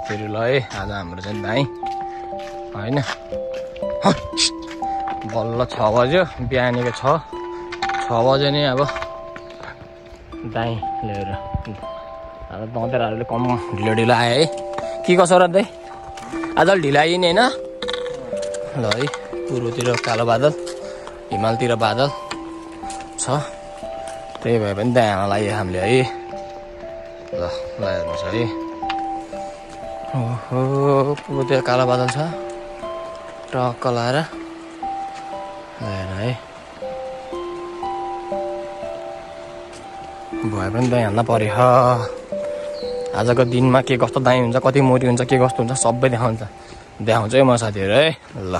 साथीहरू ल है आज हाम्रो चाहिँ दाइ होइन बल्ल 6 बज्यो बिहानीको 6 बज्यो नि अब दाइ लिएर अब दँतेरहरूले कम ढिलो ढिलो आयो है के कसो र दाइ आज ढिलो आयो नि होइन ल है पूर्वतिर कालो बादल हिमालतिर बादल छ त्यही भए पनि दाइ आमा लाग्यो हामीले है ल हेर्नुहोस् है ओहो पूर्वतिर कालो बादल छ टक्क लाएर हेर है भए पनि दाइ हाल्न पर्यो आजको दिनमा के कस्तो दाइ हुन्छ कति मोरी हुन्छ के कस्तो हुन्छ सबै देखाउँछ है म साथीहरू है ल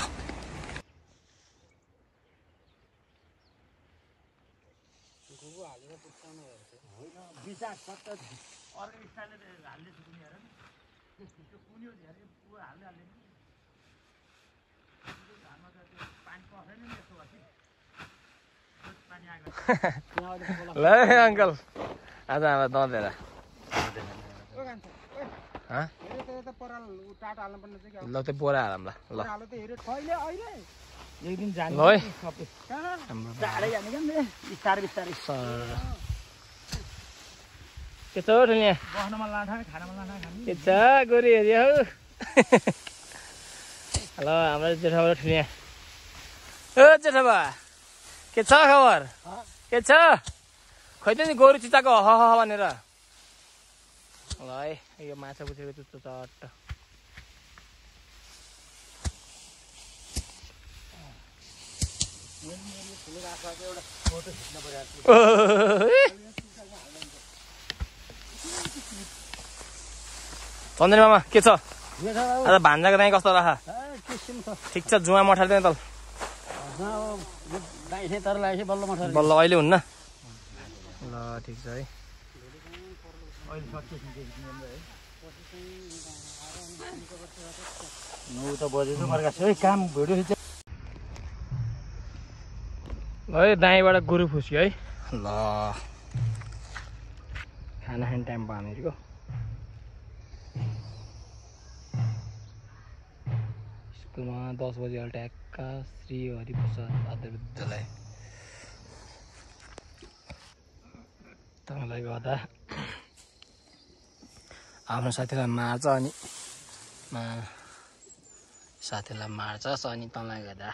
ल अंकल आज आमा दँदेर ल त्यो बोरा हालौँ ल एक दिन जाने ल है टाढै जाने क्या बिस्तारै बिस्तारै के छ ठुलिया बस्नमा लाँदा खानामा लाँदा खाने के छ गोरी हेरी हौ हेलो हाम्रो जेठाबा ठुलिया ओ जेठाबा के छ खबर के छ खै त नि गोरु चिताको ह भनेर ल है यो माछा पुछेको त्यस्तो चट्ट चन्द्री मामा के छ आज भान्जाको दाइ कस्तो रह ठिक छ जुवा मठार दिने तल बल्ल अहिले हुन्न ल ठिक छ है काम भिडियो ल है दाइँबाट गोरु फुस्क्यो है ल खाना खाने टाइम भयो हामीहरूको स्कुलमा 10 बजी ट्याक्क श्री हरिप्रसाद आदर्श विद्यालय तँलाई गर्दा आफ्नो साथीलाई मार्छ अनि साथीलाई मार्छ अनि तँलाई गर्दा